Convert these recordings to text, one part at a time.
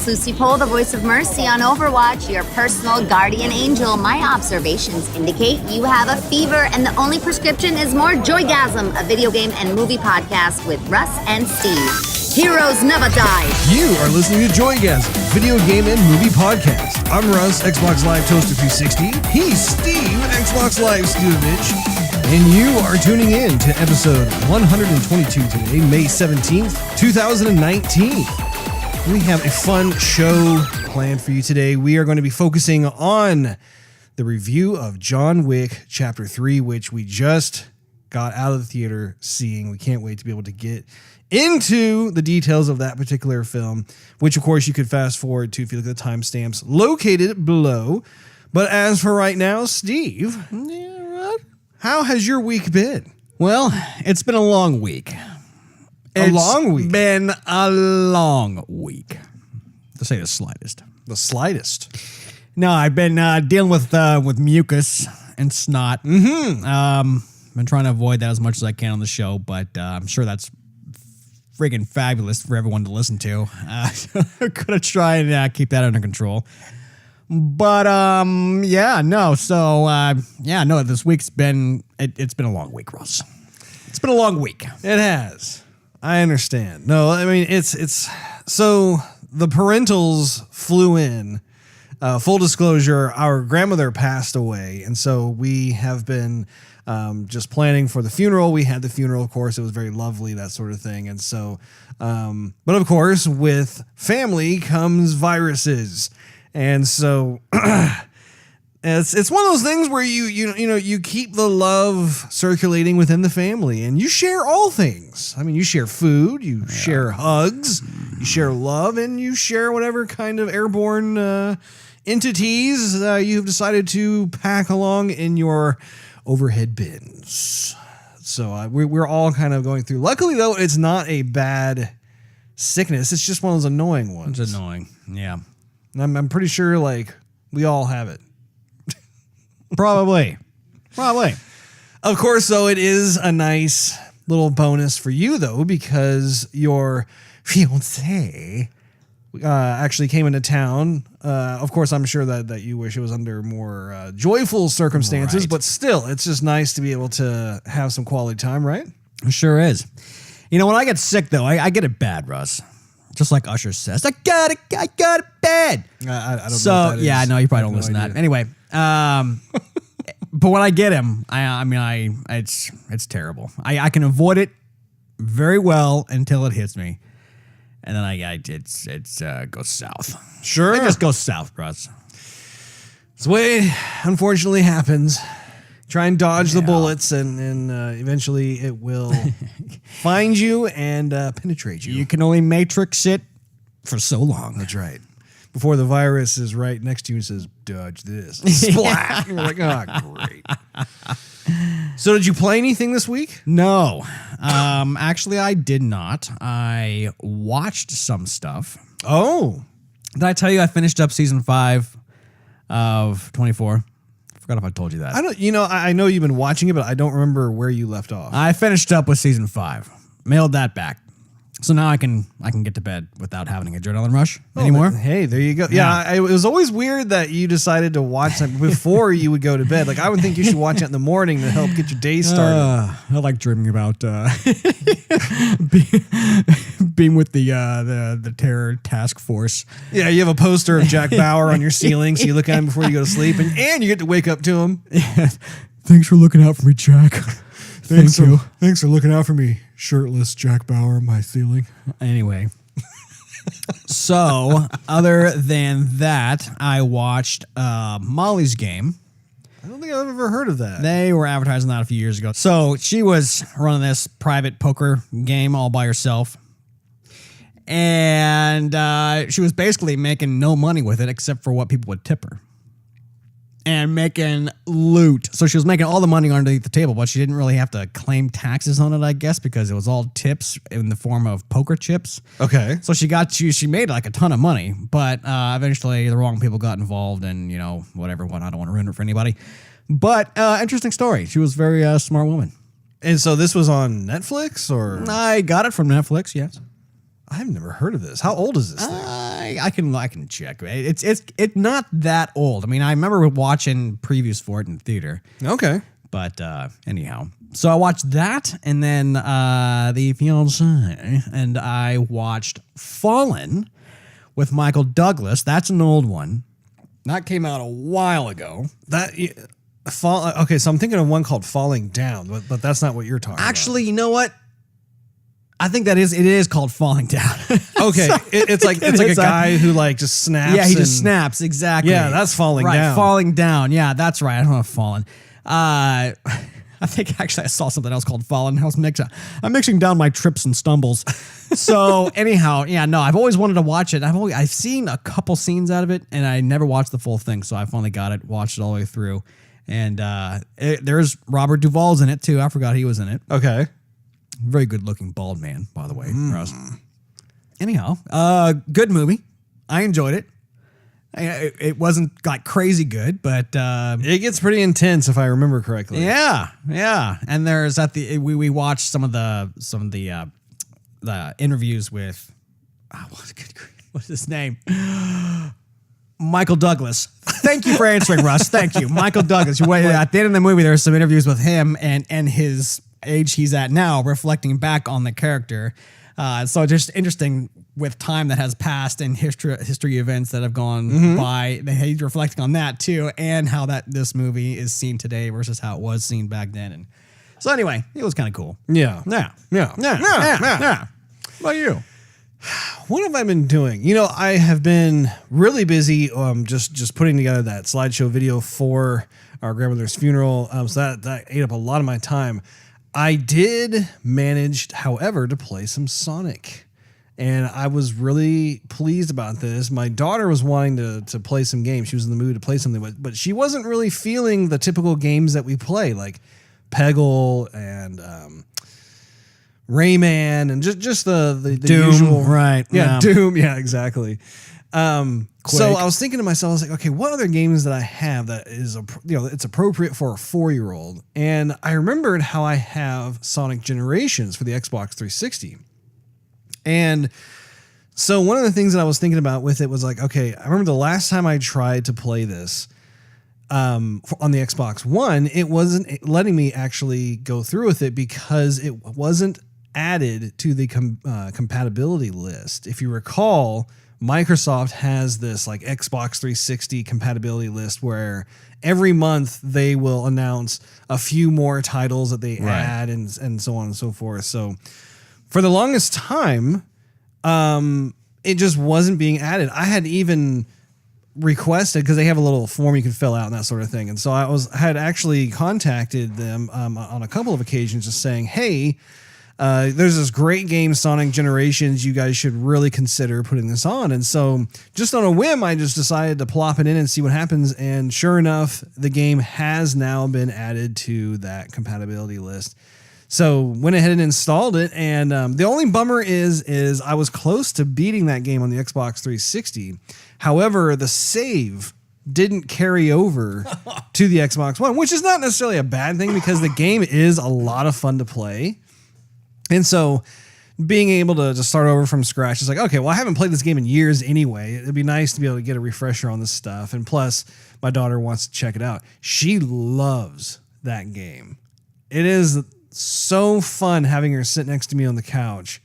it's Lucy Pohl, the voice of Mercy on Overwatch, your personal guardian angel. My observations indicate you have a fever, and the only prescription is more Joygasm, a video game and movie podcast with Russ and Steve. Heroes never die. You are listening to Joygasm, video game and movie podcast. I'm Russ, Xbox Live Toaster 360. He's Steve, Xbox Live Stevavitch. And you are tuning in to episode 122 today, May 17th, 2019. We have a fun show planned for you today. We are going to be focusing on the review of John Wick Chapter 3, which we just got out of the theater seeing. We can't wait to be able to get into the details of that particular film, which, of course, you could fast forward to if you look at the timestamps located below. But as for right now, Steve, how has your week been? Well, it's been a long week. It's been a long week, to say the slightest. The slightest. No, I've been dealing with mucus and snot. Been trying to avoid that as much as I can on the show, but I'm sure that's friggin' fabulous for everyone to listen to. I'm gonna try and keep that under control. But this week's been it's been a long week, Russ. It's been a long week. It has. I understand. No, I mean it's so the parentals flew in. Full disclosure, our grandmother passed away, and so we have been just planning for the funeral. We had the funeral, of course. It was very lovely, that sort of thing. And so, but of course, with family comes viruses. And so it's one of those things where you keep the love circulating within the family, and you share all things. I mean, you share food, you share hugs, you share love, and you share whatever kind of airborne entities you've decided to pack along in your overhead bins. So we're all kind of going through. Luckily, though, it's not a bad sickness. It's just one of those annoying ones. It's annoying, yeah. I'm pretty sure, like, we all have it. Probably. Of course, though, it is a nice little bonus for you, though, because your fiancé actually came into town. Of course, I'm sure that you wish it was under more joyful circumstances, but still, it's just nice to be able to have some quality time, right? It sure is. You know, when I get sick, though, I get it bad, Russ. Just like Usher says, I got it bad. I don't know what that is. Yeah, I know you probably don't listen to that. Anyway, but when I get him, it's terrible. I can avoid it very well until it hits me, and then it goes south. Sure, it just goes south, Russ. It's the way it unfortunately happens. Try and dodge the bullets, and eventually it will find you and penetrate you. You can only matrix it for so long. That's right. Before the virus is right next to you and says, dodge this. Splat. You're like, oh, great. So did you play anything this week? No. Actually, I did not. I watched some stuff. Oh. Did I tell you I finished up season 5 of 24? Forgot if I told you that. I know you've been watching it, but I don't remember where you left off. I finished up with season 5. Mailed that back. So now I can get to bed without having an adrenaline rush anymore. Hey, there you go. Yeah, it was always weird that you decided to watch it before you would go to bed. Like, I would think you should watch it in the morning to help get your day started. I like dreaming about being with the terror task force. Yeah, you have a poster of Jack Bauer on your ceiling, so you look at him before you go to sleep, and you get to wake up to him. Yeah. Thanks for looking out for me, Jack. Thank you. Thanks for looking out for me, shirtless Jack Bauer on my ceiling. Anyway. So, other than that, I watched Molly's Game. I don't think I've ever heard of that. They were advertising that a few years ago. So, she was running this private poker game all by herself. And she was basically making no money with it except for what people would tip her. And making loot. So she was making all the money underneath the table, but she didn't really have to claim taxes on it, I guess, because it was all tips in the form of poker chips. Okay. So she made like a ton of money, but eventually the wrong people got involved and, whatever. I don't want to ruin it for anybody. But interesting story. She was a very smart woman. And so this was on Netflix, or? I got it from Netflix, yes. I've never heard of this. How old is this thing? I can check. It's not that old. I mean, I remember watching previews for it in theater. Okay. But anyhow, so I watched that, and then The Fiancé, and I watched Fallen with Michael Douglas. That's an old one. That came out a while ago. Okay, so I'm thinking of one called Falling Down, but that's not what you're talking about. Actually, you know what? I think it is called Falling Down. Okay, it's like a guy who like just snaps. Yeah, he just snaps, exactly. Yeah, that's Falling right, Down. Falling Down. Yeah, that's right. I don't know Fallen. I think actually I saw something else called Fallen. I'm mixing down my trips and stumbles. So anyhow, yeah, no, I've always wanted to watch it. I've seen a couple scenes out of it, and I never watched the full thing. So I finally got it, watched it all the way through, and there's Robert Duvall's in it too. I forgot he was in it. Okay, very good looking bald man, by the way. Russ. Anyhow, good movie. I enjoyed it. It wasn't like crazy good, but it gets pretty intense if I remember correctly. Yeah. And there's we watched some of the interviews with what's his name? Michael Douglas. Thank you for answering, Russ. Thank you, Michael Douglas. At the end of the movie, there's some interviews with him and his age he's at now, reflecting back on the character. So just interesting with time that has passed and history events that have gone by. He's reflecting on that too, and how this movie is seen today versus how it was seen back then. And so anyway, it was kind of cool. Yeah. What about you? What have I been doing? You know, I have been really busy just putting together that slideshow video for our grandmother's funeral. So that ate up a lot of my time. I did manage, however, to play some Sonic. And I was really pleased about this. My daughter was wanting to play some games. She was in the mood to play something, but she wasn't really feeling the typical games that we play, like Peggle and Rayman and just the Doom, usual. right? Yeah, Doom. Yeah, exactly. So I was thinking to myself, I was like, okay, what other games that I have that is, it's appropriate for a 4-year-old? And I remembered how I have Sonic Generations for the Xbox 360. And so one of the things that I was thinking about with it was like, okay, I remember the last time I tried to play this on the Xbox One, it wasn't letting me actually go through with it because it wasn't added to the compatibility list. If you recall, Microsoft has this like Xbox 360 compatibility list where every month they will announce a few more titles that they add and so on and so forth. So for the longest time, it just wasn't being added. I had even requested, because they have a little form you can fill out and that sort of thing. And so I had actually contacted them on a couple of occasions just saying, hey, there's this great game, Sonic Generations. You guys should really consider putting this on. And so just on a whim, I just decided to plop it in and see what happens. And sure enough, the game has now been added to that compatibility list. So went ahead and installed it. And the only bummer is I was close to beating that game on the Xbox 360. However, the save didn't carry over to the Xbox One, which is not necessarily a bad thing because the game is a lot of fun to play. And so being able to start over from scratch is like, okay, well, I haven't played this game in years anyway. It'd be nice to be able to get a refresher on this stuff. And plus, my daughter wants to check it out. She loves that game. It is so fun having her sit next to me on the couch.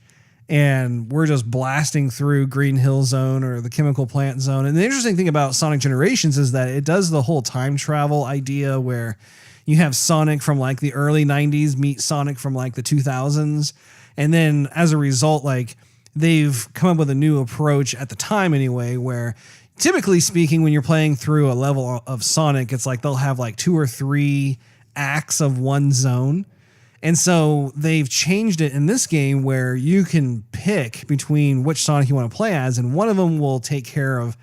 And we're just blasting through Green Hill Zone or the Chemical Plant Zone. And the interesting thing about Sonic Generations is that it does the whole time travel idea where you have Sonic from like the early 90s meet Sonic from like the 2000s. And then as a result, like they've come up with a new approach at the time anyway, where typically speaking, when you're playing through a level of Sonic, it's like they'll have like 2 or 3 acts of one zone. And so they've changed it in this game where you can pick between which Sonic you want to play as, and one of them will take care of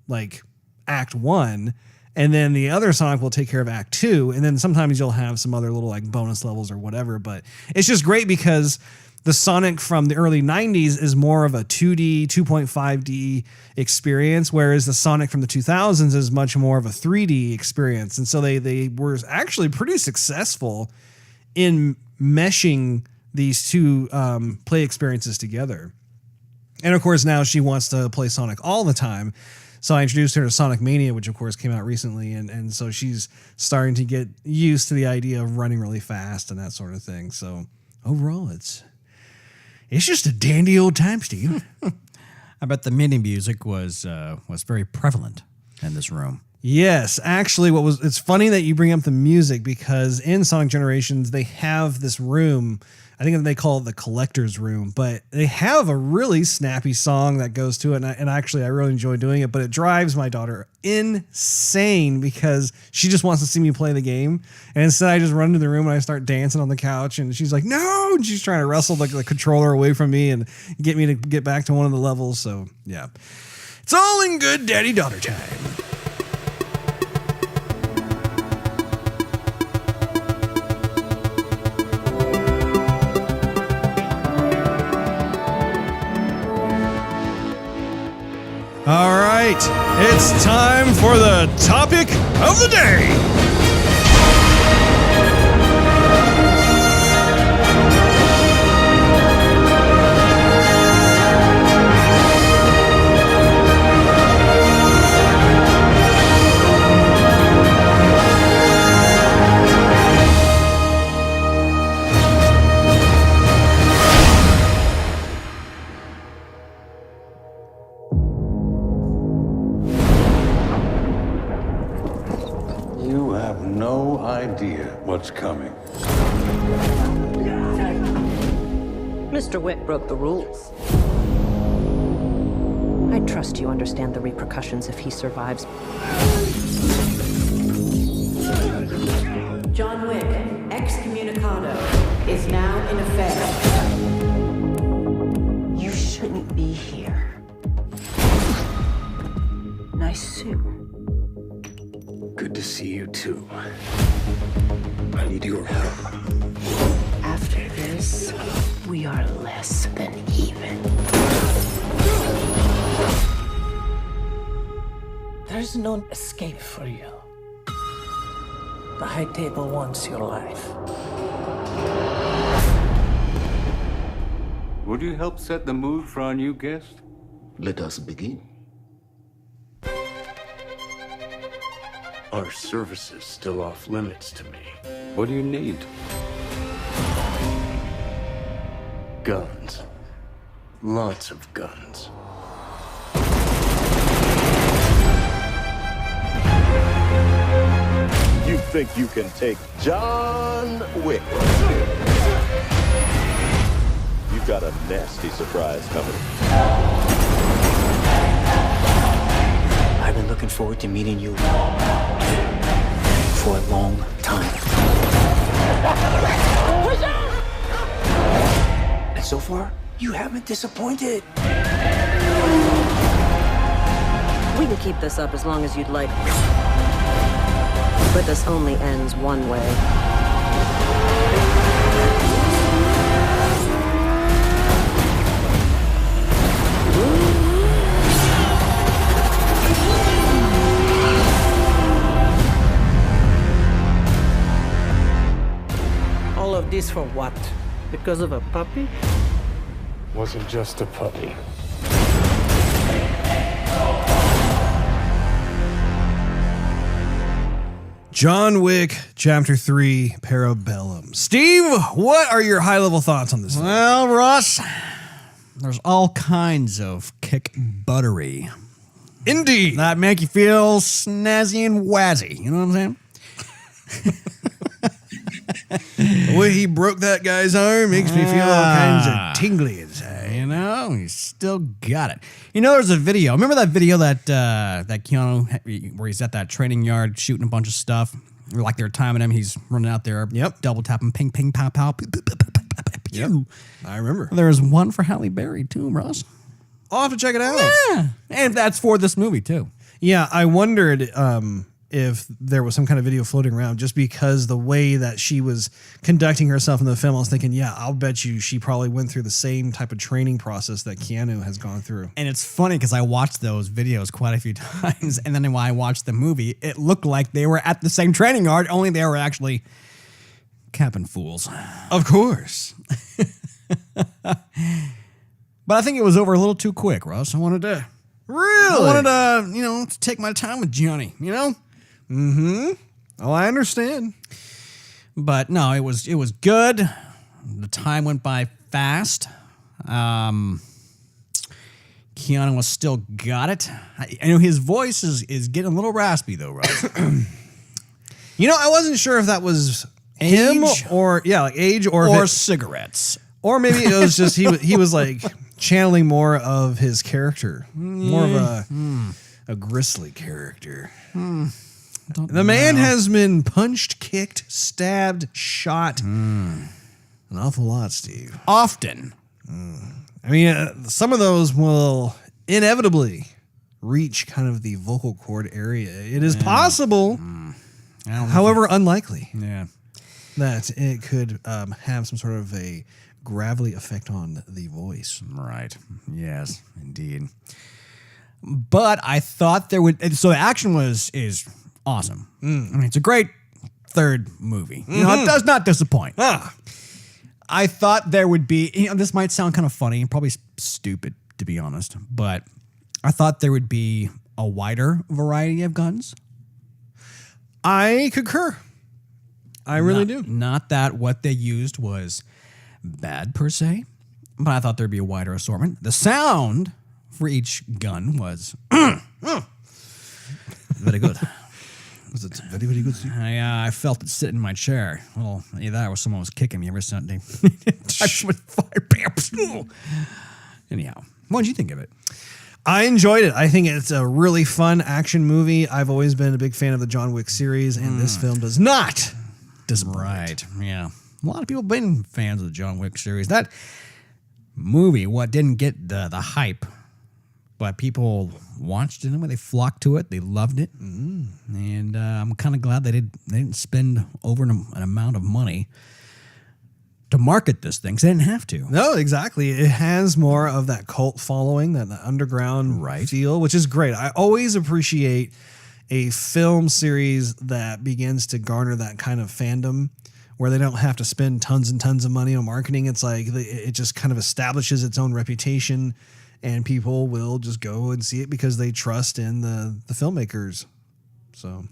like Act 1, and then the other Sonic will take care of Act 2, and then sometimes you'll have some other little like bonus levels or whatever. But it's just great because the Sonic from the early 90s is more of a 2D, 2.5D experience, whereas the Sonic from the 2000s is much more of a 3D experience. And so they were actually pretty successful in meshing these two play experiences together. And of course, now she wants to play Sonic all the time. So I introduced her to Sonic Mania, which of course came out recently. And so she's starting to get used to the idea of running really fast and that sort of thing. So overall, it's just a dandy old time, Steve. I bet the MIDI music was very prevalent in this room. Yes, actually, it's funny that you bring up the music because in Sonic Generations, they have this room. I think they call it the collector's room, but they have a really snappy song that goes to it. And actually, I really enjoy doing it, but it drives my daughter insane because she just wants to see me play the game. And instead, I just run into the room and I start dancing on the couch. And she's like, no, and she's trying to wrestle the controller away from me and get me to get back to one of the levels. So, yeah, it's all in good daddy-daughter time. All right, it's time for the topic of the day. No idea what's coming. Mr. Wick broke the rules. I trust you understand the repercussions if he survives. John Wick, excommunicado, is now in effect. You shouldn't be here. Nice suit. Good to see you too. I need your help. After this, we are less than even. There's no escape for you. The High Table wants your life. Would you help set the mood for our new guest? Let us begin. Our services still off limits to me. What do you need? Guns. Lots of guns. You think you can take John Wick? You've got a nasty surprise coming. I've been looking forward to meeting you for a long time. And so far, you haven't disappointed. We can keep this up as long as you'd like. But this only ends one way. All of this for what? Because of a puppy? Wasn't just a puppy. John Wick, Chapter 3, Parabellum. Steve, what are your high-level thoughts on this? Well, Russ, there's all kinds of kick buttery Indeed. that make you feel snazzy and wazzy. You know what I'm saying? The way he broke that guy's arm makes me feel all kinds of tingly inside. You know, he's still got it. You know, there's a video. Remember that video that Keanu, where he's at that training yard shooting a bunch of stuff? Like they're timing him. He's running out there. Yep. Double tapping, ping, ping, pow, pow. Yep. I remember. There's one for Halle Berry too, Ross. I'll have to check it out. Yeah. And that's for this movie too. Yeah, I wondered if there was some kind of video floating around just because the way that she was conducting herself in the film, I was thinking, yeah, I'll bet you she probably went through the same type of training process that Keanu has gone through. And it's funny because I watched those videos quite a few times. And then when I watched the movie, it looked like they were at the same training yard, only they were actually capping fools. Of course. But I think it was over a little too quick, Russ. I wanted to to take my time with Johnny, Mm-hmm. Oh, I understand. But no, it was good. The time went by fast. Keanu was still got it. I know his voice is getting a little raspy though, Russ. I wasn't sure if that was him or age or cigarettes. Or maybe it was just he was like channeling more of his character, more of a grisly character. The man has been punched, kicked, stabbed, shot an awful lot, Steve. Often. I mean, some of those will inevitably reach kind of the vocal cord area. It is possible, however unlikely, that it could have some sort of a gravelly effect on the voice. Right. Yes, indeed. But I thought there would. So the action is awesome. I mean, it's a great third movie. It does not disappoint. I thought there would be. This might sound kind of funny and probably stupid, to be honest, but I thought there would be a wider variety of guns. I concur. I really do. Not that what they used was bad per se, but I thought there'd be a wider assortment. The sound for each gun was very good. Was it very, very good, Steve? I felt it sit in my chair. Well, either that or someone was kicking me every Sunday. Anyhow, what did you think of it? I enjoyed it. I think it's a really fun action movie. I've always been a big fan of the John Wick series, and this film does not disappoint. Right, yeah. A lot of people have been fans of the John Wick series. That movie, didn't get the hype, but people watched it anyway. They flocked to it. They loved it. And I'm kind of glad they didn't spend over an amount of money to market this thing, because they didn't have to. No, exactly. It has more of that cult following, that underground feel, which is great. I always appreciate a film series that begins to garner that kind of fandom, where they don't have to spend tons and tons of money on marketing. It's like it just kind of establishes its own reputation, and people will just go and see it because they trust in the filmmakers. So,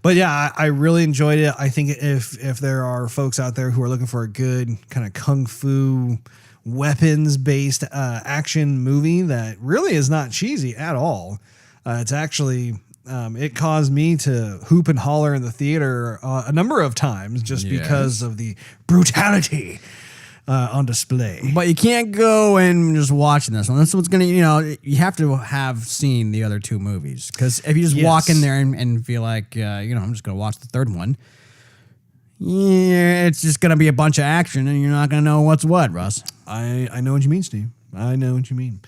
but yeah, I really enjoyed it. I think if there are folks out there who are looking for a good kind of kung fu weapons-based action movie that really is not cheesy at all, it's actually... it caused me to hoop and holler in the theater a number of times just because of the brutality on display. But you can't go and just watching this one. This one's going to, you have to have seen the other two movies. Because if you just walk in there and feel like, I'm just going to watch the third one, it's just going to be a bunch of action and you're not going to know what's what, Russ. I know what you mean, Steve. I know what you mean.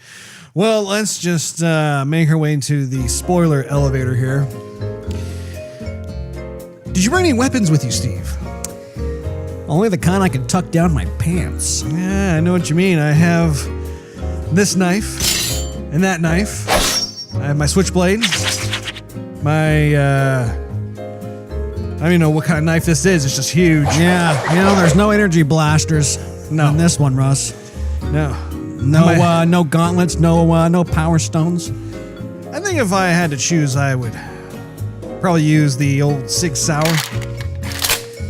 Well, let's just make our way into the spoiler elevator here. Did you bring any weapons with you, Steve? Only the kind I can tuck down my pants. Yeah, I know what you mean. I have this knife and that knife. I have my switchblade. I don't even know what kind of knife this is. It's just huge. Yeah, there's no energy blasters on this one, Russ. No gauntlets, no power stones. I think if I had to choose, I would probably use the old Sig Sauer.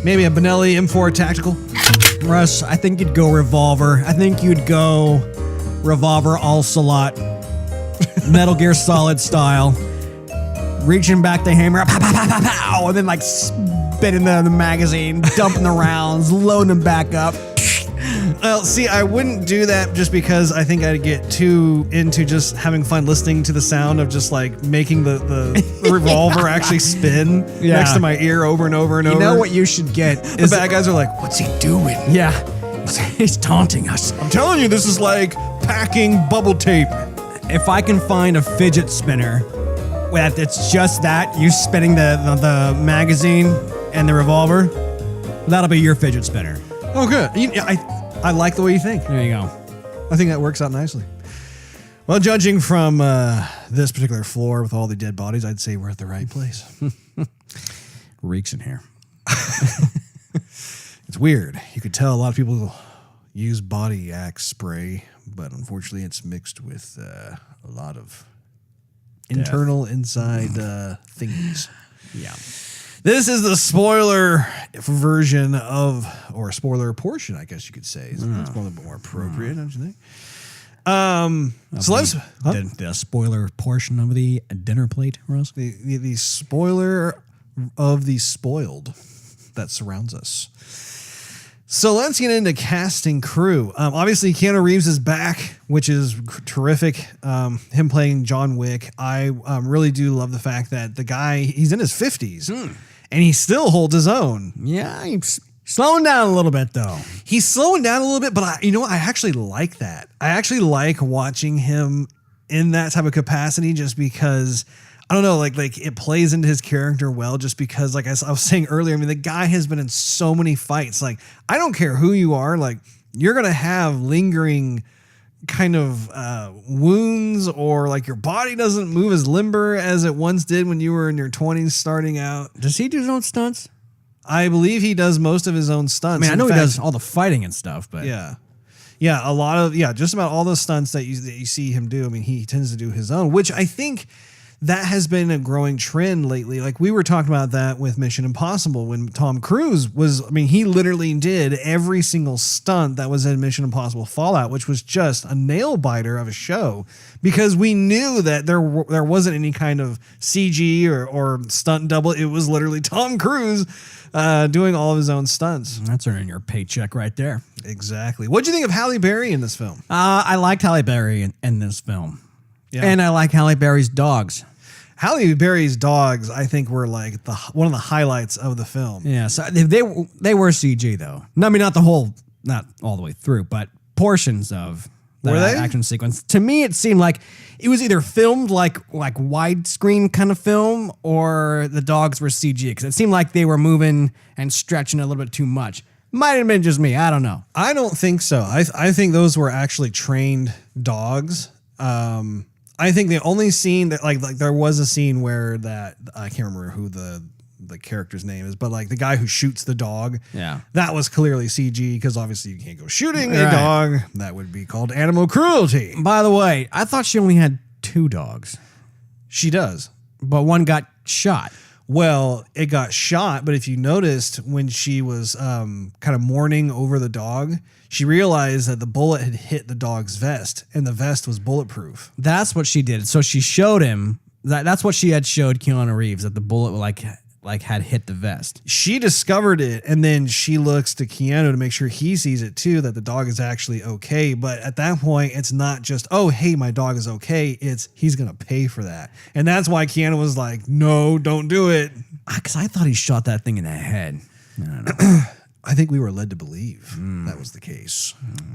Maybe a Benelli M4 Tactical. Russ, I think you'd go revolver. I think you'd go revolver all Salat. Metal Gear Solid style. Reaching back the hammer, pow, pow, pow, pow, pow, and then like spitting the magazine, dumping the rounds, loading them back up. Well, see, I wouldn't do that just because I think I'd get too into just having fun listening to the sound of just like making the revolver actually spin next to my ear over and over and over. You know what you should get? The bad guys are like, what's he doing? Yeah, he's taunting us. I'm telling you, this is like packing bubble tape. If I can find a fidget spinner that it's just that, you spinning the magazine and the revolver, that'll be your fidget spinner. Oh, good. I like the way you think. There you go. I think that works out nicely. Well, judging from this particular floor with all the dead bodies, I'd say we're at the right place. Reeks in here. It's weird. You could tell a lot of people use body axe spray, but unfortunately it's mixed with a lot of internal inside things. Yeah. This is the spoiler version of, or spoiler portion, I guess you could say. It's a little bit more appropriate, don't you think? So let's the spoiler portion of the dinner plate, Russ. the spoiler of the spoiled that surrounds us. So let's get into cast and crew. Obviously, Keanu Reeves is back, which is terrific. Him playing John Wick. I really do love the fact that the guy, he's in his 50s and he still holds his own. Yeah, he's slowing down a little bit, though. He's slowing down a little bit, but I actually like that. I actually like watching him in that type of capacity just because, I don't know, like it plays into his character well just because, like I was saying earlier, I mean, the guy has been in so many fights. Like, I don't care who you are, like, you're going to have lingering kind of wounds, or like your body doesn't move as limber as it once did when you were in your 20s starting out. Does he do his own stunts? I believe he does most of his own stunts. I mean, I know he does all the fighting and stuff, but yeah, a lot of just about all the stunts that you see him do. I mean, he tends to do his own, which I think that has been a growing trend lately. Like we were talking about that with Mission Impossible when Tom Cruise was, I mean, he literally did every single stunt that was in Mission Impossible Fallout, which was just a nail biter of a show because we knew that there wasn't any kind of CG or stunt double. It was literally Tom Cruise doing all of his own stunts. That's earning your paycheck right there. Exactly. What'd you think of Halle Berry in this film? I liked Halle Berry in this film. Yeah. And I like Halle Berry's dogs. Halle Berry's dogs, I think, were like one of the highlights of the film. Yeah, so they were CG though. I mean, not all the way through, but portions of that action sequence. To me, it seemed like it was either filmed like widescreen kind of film, or the dogs were CG because it seemed like they were moving and stretching a little bit too much. Might have been just me. I don't know. I don't think so. I think those were actually trained dogs. I think the only scene that like there was a scene where that I can't remember who the character's name is, but like the guy who shoots the dog, that was clearly CG because obviously you can't go shooting a dog. That would be called animal cruelty. By the way, I thought she only had 2 dogs. She does, but one got shot. Well, it got shot, but if you noticed when she was kind of mourning over the dog, she realized that the bullet had hit the dog's vest, and the vest was bulletproof. That's what she did. So she showed him that's what she had showed Keanu Reeves, that the bullet like had hit the vest. She discovered it, and then she looks to Keanu to make sure he sees it too, that the dog is actually okay. But at that point, it's not just, oh, hey, my dog is okay. It's he's going to pay for that. And that's why Keanu was like, no, don't do it. Because I thought he shot that thing in the head. I don't know. I think we were led to believe that was the case.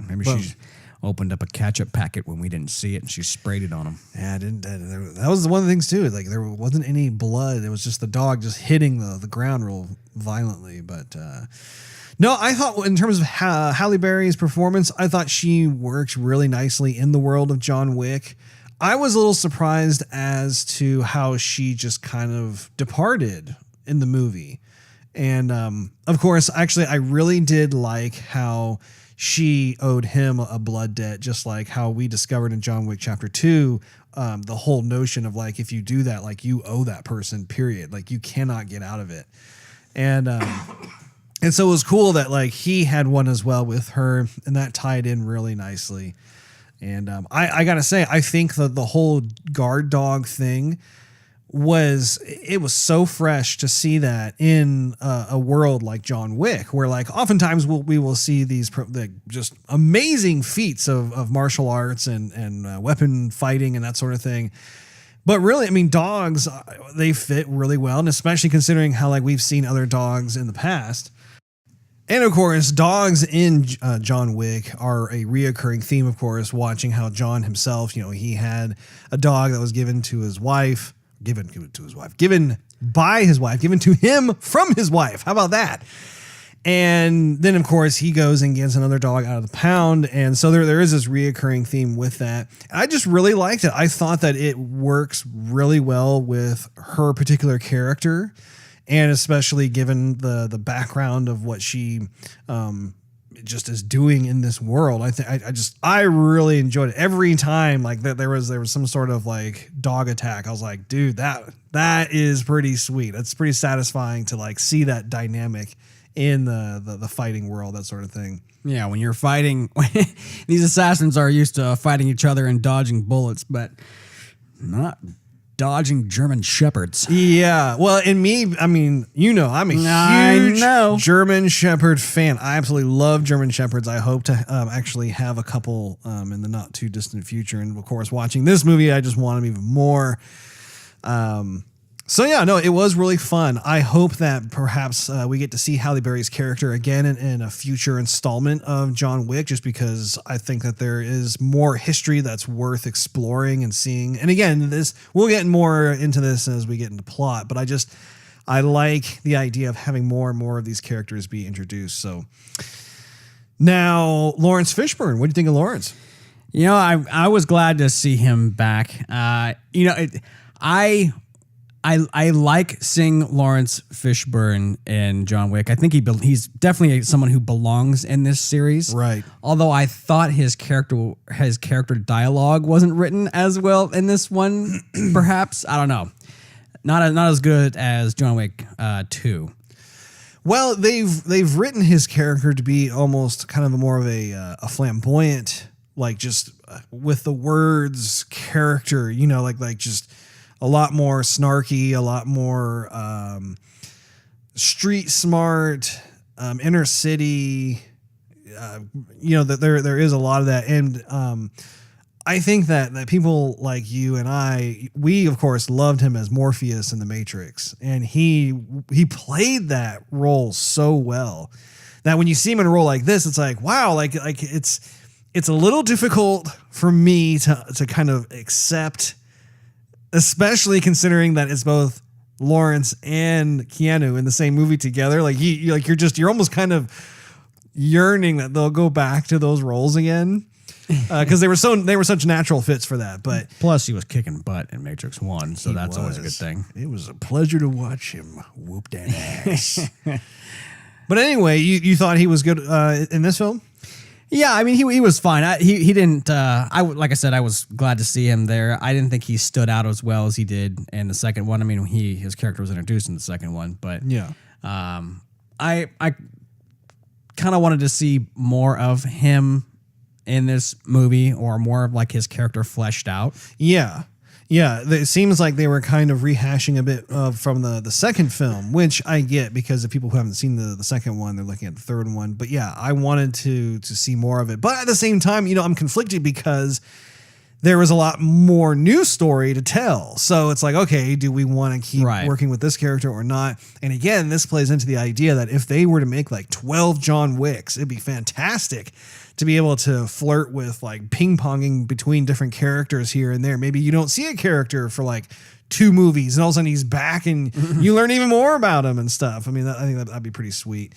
Maybe she opened up a ketchup packet when we didn't see it and she sprayed it on him. Yeah, that was one of the things too. Like there wasn't any blood. It was just the dog just hitting the ground real violently. But no, I thought in terms of Halle Berry's performance, I thought she worked really nicely in the world of John Wick. I was a little surprised as to how she just kind of departed in the movie. And of course, actually, I really did like how she owed him a blood debt, just like how we discovered in John Wick Chapter 2, the whole notion of like, if you do that, like you owe that person, period. Like you cannot get out of it. And so it was cool that like he had one as well with her, and that tied in really nicely. And I got to say, I think the whole guard dog thing was so fresh to see that in a world like John Wick, where like oftentimes we will see these just amazing feats of martial arts and weapon fighting and that sort of thing. But really, I mean, dogs, they fit really well, and especially considering how like we've seen other dogs in the past. And of course, dogs in John Wick are a reoccurring theme, of course, watching how John himself, he had a dog that was given to his wife, given by his wife, given to him from his wife. How about that? And then, of course, he goes and gets another dog out of the pound. And so there is this reoccurring theme with that. And I just really liked it. I thought that it works really well with her particular character. And especially given the background of what she just is doing in this world. I really enjoyed it every time. Like that there was some sort of like dog attack. I was like, dude, that is pretty sweet. It's pretty satisfying to like see that dynamic in the fighting world, that sort of thing. Yeah, when you're fighting, these assassins are used to fighting each other and dodging bullets, but not dodging German shepherds. Yeah, well, in me, I mean, I'm a huge German Shepherd fan. I absolutely love German Shepherds. I hope to actually have a couple in the not too distant future. And of course, watching this movie, I just want them even more. So yeah, no, it was really fun. I hope that perhaps we get to see Halle Berry's character again in a future installment of John Wick, just because I think that there is more history that's worth exploring and seeing. And again, we'll get more into this as we get into plot, but I like the idea of having more and more of these characters be introduced. So now, Lawrence Fishburne, what do you think of Lawrence? I was glad to see him back. I like seeing Lawrence Fishburne in John Wick. I think he's definitely someone who belongs in this series. Right. Although I thought his character dialogue wasn't written as well in this one. Perhaps, I don't know. Not as good as John Wick 2. Well, they've written his character to be almost kind of more of a flamboyant, like just with the words character. Like just a lot more snarky, a lot more street smart, inner city. That there is a lot of that, and I think that people like you and we of course loved him as Morpheus in The Matrix, and he played that role so well that when you see him in a role like this, it's like wow, like it's a little difficult for me to kind of accept. Especially considering that it's both Lawrence and Keanu in the same movie together. Like you're almost kind of yearning that they'll go back to those roles again. Because they were such natural fits for that. But plus he was kicking butt in Matrix 1, so that's always a good thing. It was a pleasure to watch him whoop that ass. But anyway, you thought he was good in this film? Yeah, I mean he was fine. He didn't. Like I said, I was glad to see him there. I didn't think he stood out as well as he did in the second one. I mean, his character was introduced in the second one, but yeah, I kind of wanted to see more of him in this movie, or more of like his character fleshed out. Yeah. Yeah, it seems like they were kind of rehashing a bit from the second film, which I get because of people who haven't seen the second one, they're looking at the third one. But yeah, I wanted to see more of it. But at the same time, I'm conflicted because there was a lot more new story to tell. So it's like, okay, do we want to keep working with this character or not? And again, this plays into the idea that if they were to make like 12 John Wicks, it'd be fantastic to be able to flirt with like ping-ponging between different characters here and there. Maybe you don't see a character for like 2 movies and all of a sudden he's back and you learn even more about him and stuff. I mean, I think that'd be pretty sweet.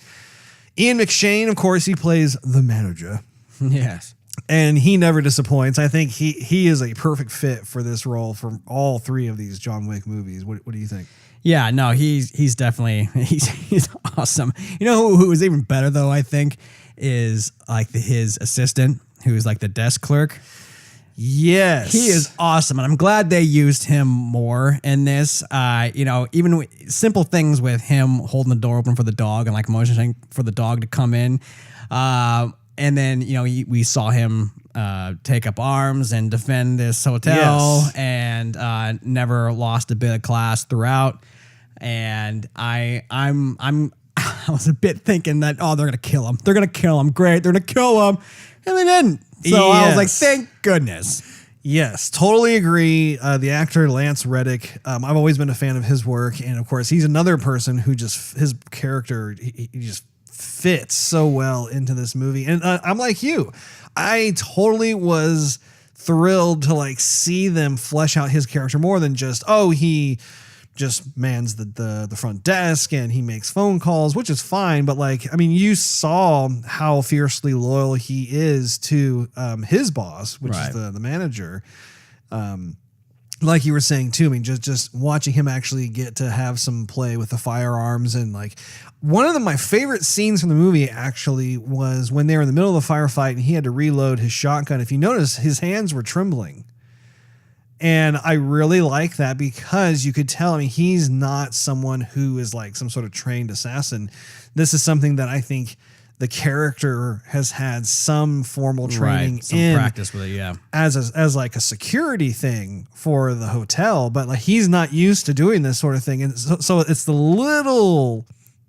Ian McShane, of course, he plays the manager. Yes. And he never disappoints. I think he is a perfect fit for this role for all 3 of these John Wick movies. What do you think? Yeah, no, he's definitely he's awesome. You know who is even better though, I think, is like his assistant, who's like the desk clerk. Yes. He is awesome, and I'm glad they used him more in this. Even simple things with him holding the door open for the dog and like motioning for the dog to come in. And then, we saw him take up arms and defend this hotel, and never lost a bit of class throughout. And I was a bit thinking that, they're going to kill him. They're going to kill him. Great. They're going to kill him. And they didn't. So I was like, thank goodness. Yes, totally agree. The actor Lance Reddick, I've always been a fan of his work. And of course, he's another person who his character, he just fits so well into this movie. And I'm like you. I totally was thrilled to like see them flesh out his character more than just, he just mans the front desk and he makes phone calls, which is fine. But like, I mean, you saw how fiercely loyal he is to his boss, which is the manager. like you were saying too, I mean, just watching him actually get to have some play with the firearms, and like one of my favorite scenes from the movie actually was when they were in the middle of the firefight and he had to reload his shotgun. If you notice, his hands were trembling. And I really like that because you could tell, I mean, he's not someone who is like some sort of trained assassin. This is something that I think the character has had some formal training some in practice with it, yeah, as like a security thing for the hotel, but like he's not used to doing this sort of thing. And so it's the little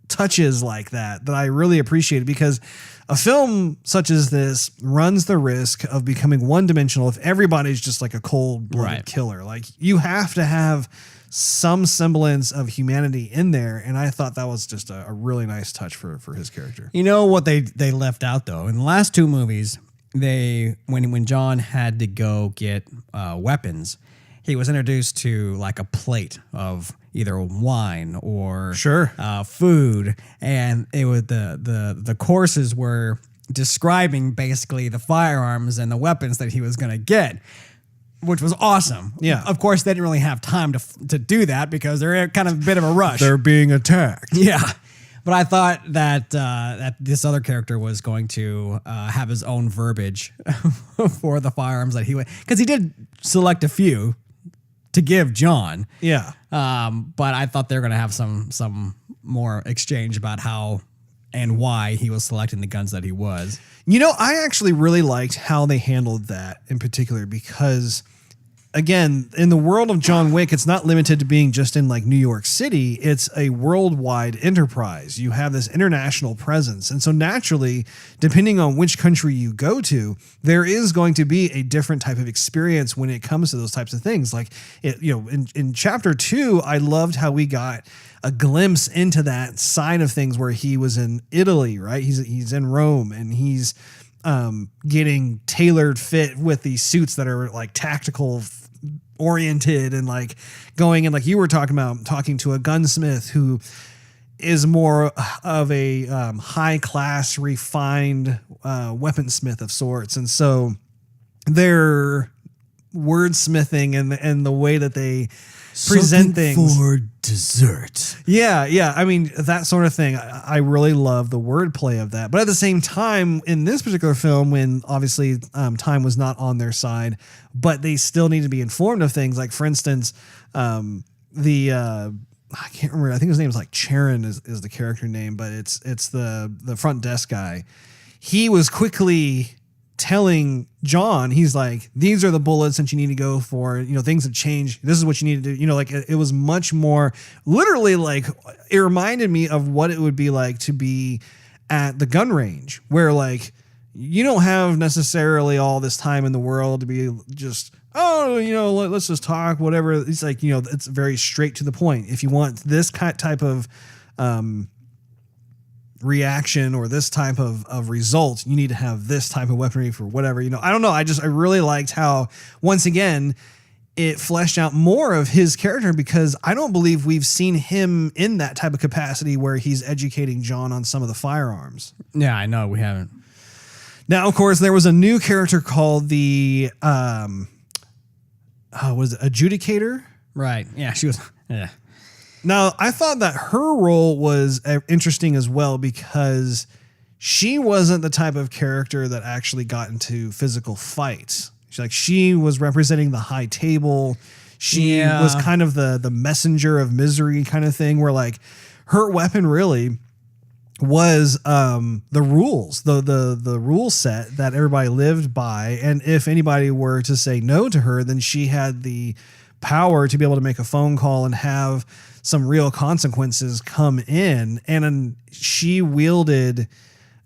touches like that I really appreciate, because a film such as this runs the risk of becoming one-dimensional if everybody's just like a cold-blooded killer. Like you have to have some semblance of humanity in there, and I thought that was just a really nice touch for his character. You know what they left out though? In the last two movies, when John had to go get weapons, he was introduced to like a plate of either wine or food, and it was the courses were describing basically the firearms and the weapons that he was going to get, which was awesome. Yeah. Of course, they didn't really have time to do that because they're kind of a bit of a rush. They're being attacked. Yeah. But I thought that that this other character was going to have his own verbiage for the firearms that he would, because he did select a few to give John. Yeah. But I thought they were going to have some more exchange about how and why he was selecting the guns that he was. You know, I actually really liked how they handled that in particular, because again, in the world of John Wick, it's not limited to being just in like New York City. It's a worldwide enterprise. You have this international presence. And so naturally, depending on which country you go to, there is going to be a different type of experience when it comes to those types of things. Like, in chapter 2, I loved how we got a glimpse into that side of things where he was in Italy, right? He's in Rome, and he's getting tailored fit with these suits that are like tactical oriented, and like going and like you were talking to a gunsmith who is more of a high class refined weaponsmith of sorts. And so their wordsmithing and the way that they present things for dessert. Yeah. I mean, that sort of thing. I really love the wordplay of that. But at the same time, in this particular film, when obviously time was not on their side, but they still need to be informed of things. Like, for instance, I can't remember. I think his name is like Charon is the character name, but it's the front desk guy. He was quickly telling John, he's like, these are the bullets that you need to go for. You know, things have changed. This is what you need to do. You know, like it was much more literally like, it reminded me of what it would be like to be at the gun range, where like you don't have necessarily all this time in the world to be just, let's just talk, whatever. It's like, it's very straight to the point. If you want this type of reaction or this type of result, you need to have this type of weaponry for whatever, I don't know. I really liked how, once again, it fleshed out more of his character, because I don't believe we've seen him in that type of capacity where he's educating John on some of the firearms. Yeah, I know we haven't. Now, of course, there was a new character called the, was it Adjudicator? Right. Yeah, she was. Yeah. Now, I thought that her role was interesting as well, because she wasn't the type of character that actually got into physical fights. She was representing the high table. She was kind of the messenger of misery kind of thing, where like her weapon really was the rules, the rule set that everybody lived by. And if anybody were to say no to her, then she had the power to be able to make a phone call and have some real consequences come in. And she wielded,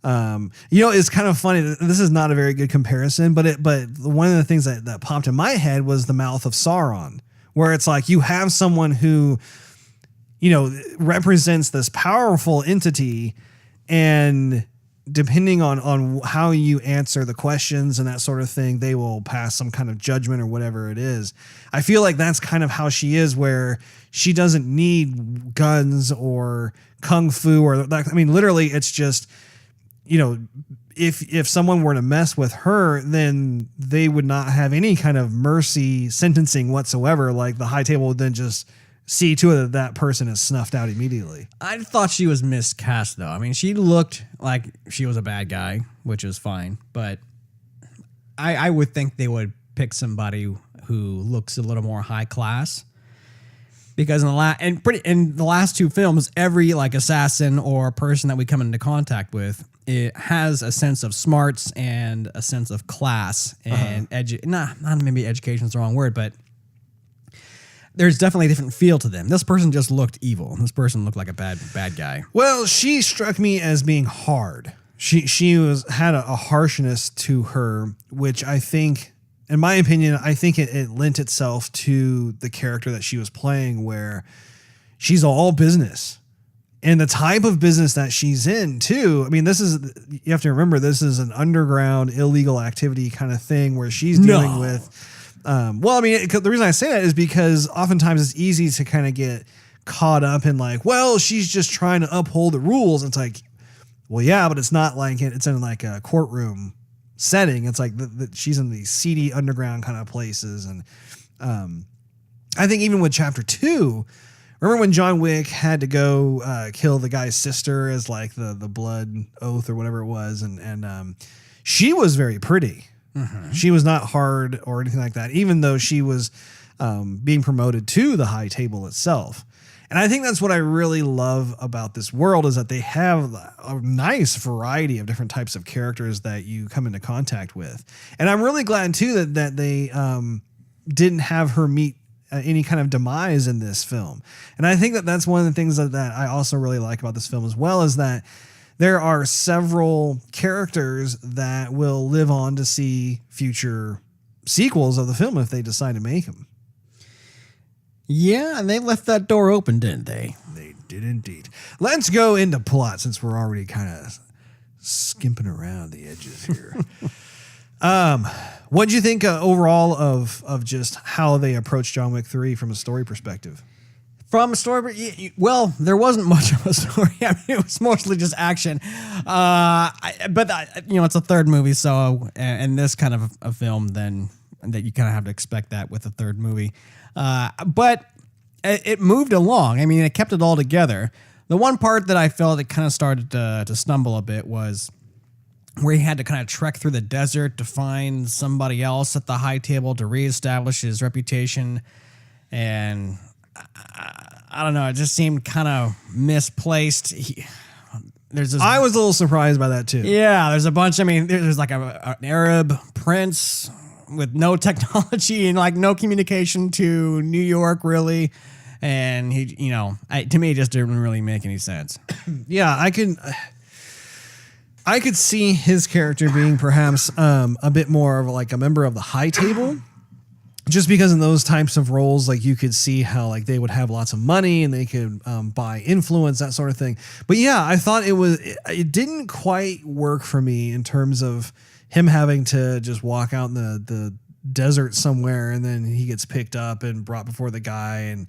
it's kind of funny. This is not a very good comparison, but one of the things that popped in my head was the mouth of Sauron, where it's like you have someone who, represents this powerful entity, and depending on how you answer the questions and that sort of thing, they will pass some kind of judgment or whatever it is. I feel like that's kind of how she is, where she doesn't need guns or kung fu or that. I mean, literally it's just, if someone were to mess with her, then they would not have any kind of mercy sentencing whatsoever. Like the high table would then just see to it that person is snuffed out immediately. I thought she was miscast, though. I mean, she looked like she was a bad guy, which is fine. But I would think they would pick somebody who looks a little more high class. Because in the last two films, every like assassin or person that we come into contact with, it has a sense of smarts and a sense of class and not maybe education is the wrong word, but there's definitely a different feel to them. This person just looked evil. This person looked like a bad guy. Well, she struck me as being hard. She had a harshness to her, which I think, in my opinion, I think it lent itself to the character that she was playing, where she's all business. And the type of business that she's in, too. I mean, you have to remember, this is an underground illegal activity kind of thing where she's dealing with. The reason I say that is because oftentimes it's easy to kind of get caught up in like, well, she's just trying to uphold the rules. It's like, well, yeah, but it's not like it's in like a courtroom setting. It's like she's in these seedy underground kind of places. And I think even with chapter 2, remember when John Wick had to go kill the guy's sister as like the blood oath or whatever it was. And she was very pretty. Mm-hmm. She was not hard or anything like that, even though she was being promoted to the high table itself. And I think that's what I really love about this world, is that they have a nice variety of different types of characters that you come into contact with. And I'm really glad, too, that they didn't have her meet any kind of demise in this film. And I think that's one of the things that I also really like about this film as well, is that there are several characters that will live on to see future sequels of the film if they decide to make them. Yeah, and they left that door open, didn't they? They did indeed. Let's go into plot, since we're already kind of skimping around the edges here. What did you think overall of just how they approached John Wick 3 from a story perspective? From a story, well, there wasn't much of a story. I mean, it was mostly just action. It's a third movie, so and this kind of a film, then that you kind of have to expect that with a third movie. But it moved along. I mean, it kept it all together. The one part that I felt it kind of started to stumble a bit was where he had to kind of trek through the desert to find somebody else at the high table to reestablish his reputation. And I don't know, it just seemed kind of misplaced. I was a little surprised by that too. Yeah, there's a bunch. I mean, there's like an Arab prince with no technology and like no communication to New York really, and he, to me, it just didn't really make any sense. Yeah, I could see his character being perhaps a bit more of like a member of the high table. Just because in those types of roles, like you could see how like they would have lots of money and they could buy influence, that sort of thing. But yeah, I thought it didn't quite work for me in terms of him having to just walk out in the desert somewhere and then he gets picked up and brought before the guy. And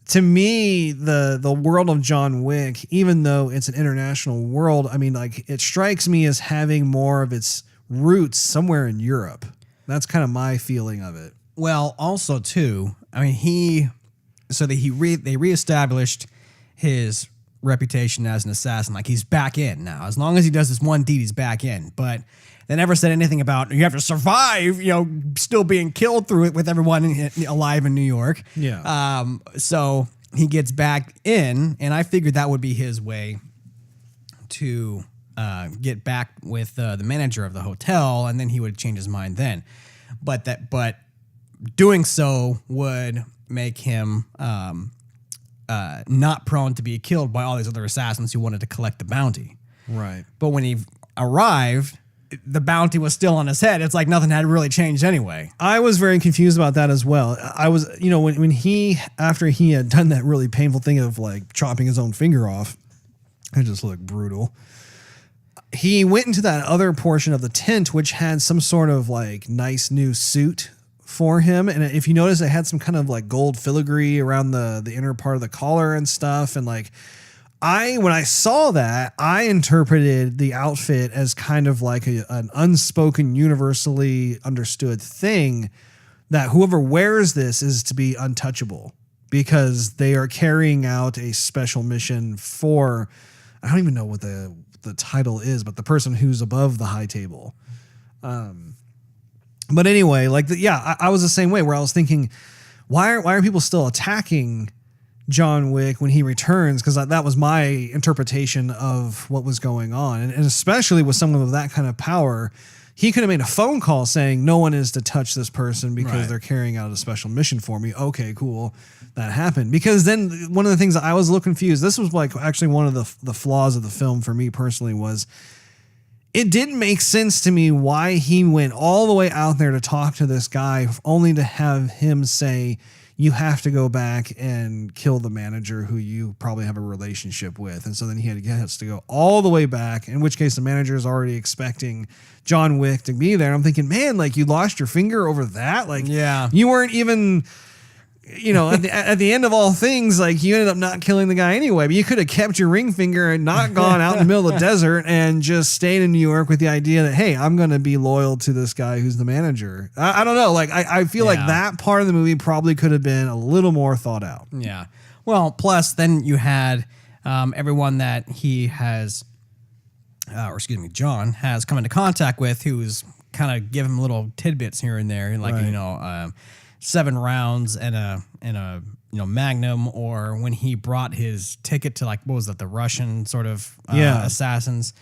to me, the world of John Wick, even though it's an international world, I mean, like it strikes me as having more of its roots somewhere in Europe. That's kind of my feeling of it. Well, also too, I mean, they reestablished his reputation as an assassin. Like he's back in now. As long as he does this one deed, he's back in. But they never said anything about you have to survive, still being killed through it with everyone alive in New York. Yeah. So he gets back in, and I figured that would be his way to get back with the manager of the hotel, and then he would change his mind then. But doing so would make him not prone to be killed by all these other assassins who wanted to collect the bounty. Right. But when he arrived, the bounty was still on his head. It's like nothing had really changed anyway. I was very confused about that as well. I was, when after he had done that really painful thing of like chopping his own finger off, it just looked brutal. He went into that other portion of the tent, which had some sort of like nice new suit for him. And if you notice, it had some kind of like gold filigree around the inner part of the collar and stuff. And like, when I saw that, I interpreted the outfit as kind of like an unspoken, universally understood thing that whoever wears this is to be untouchable because they are carrying out a special mission for, I don't even know what the title is, but the person who's above the high table. But anyway, I was the same way where I was thinking, why are people still attacking John Wick when he returns? Because that was my interpretation of what was going on. And especially with someone with that kind of power, he could have made a phone call saying no one is to touch this person because they're carrying out a special mission for me. Okay, cool. That happened. Because then one of the things I was a little confused, this was like actually one of the flaws of the film for me personally, was it didn't make sense to me why he went all the way out there to talk to this guy only to have him say, you have to go back and kill the manager who you probably have a relationship with. And so then he has to go all the way back, in which case the manager is already expecting John Wick to be there. I'm thinking, man, like you lost your finger over that. Like, you weren't even, at the end of all things, like you ended up not killing the guy anyway, but you could have kept your ring finger and not gone out in the middle of the desert and just stayed in New York with the idea that, hey, I'm going to be loyal to this guy who's the manager. I don't know. Like, I feel like that part of the movie probably could have been a little more thought out. Yeah. Well, plus then you had everyone that he has, John has come into contact with, who's kind of give him little tidbits here and there, like, 7 rounds and a Magnum, or when he brought his ticket to what was that, the Russian sort of assassins,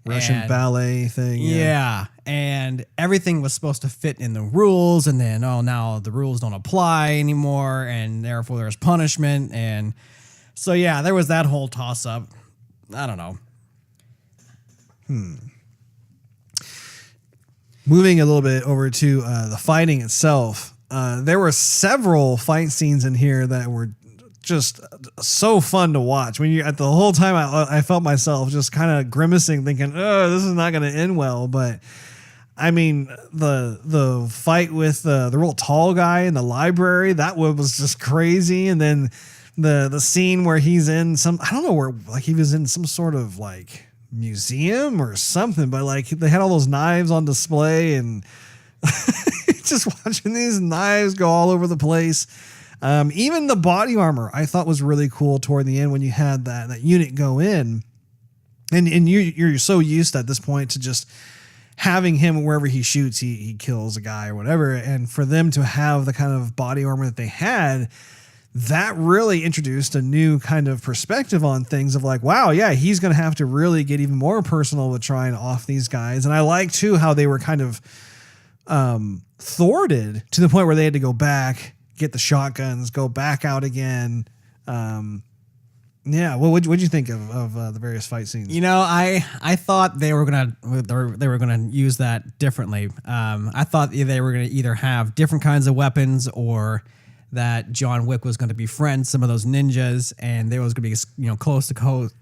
Russian ballet thing. Yeah, and everything was supposed to fit in the rules, and then now the rules don't apply anymore, and therefore there's punishment, and so there was that whole toss up. I don't know. Moving a little bit over to the fighting itself. There were several fight scenes in here that were just so fun to watch. When at the whole time, I felt myself just kind of grimacing, thinking, "Oh, this is not going to end well." But I mean, the fight with the real tall guy in the library, that was just crazy. And then the scene where he's in I don't know where, like he was in some sort of like museum or something, but like they had all those knives on display and. Just watching these knives go all over the place. Even the body armor I thought was really cool toward the end when you had that unit go in. And you're so used at this point to just having him wherever he shoots, he kills a guy or whatever. And for them to have the kind of body armor that they had, that really introduced a new kind of perspective on things of like, wow, yeah, he's going to have to really get even more personal with trying to off these guys. And I like too how they were kind of thwarted to the point where they had to go back, get the shotguns, go back out again. What'd you think of the various fight scenes? I thought they were gonna use that differently. I thought they were gonna either have different kinds of weapons, or that John Wick was going to befriend some of those ninjas, and there was going to be close to close,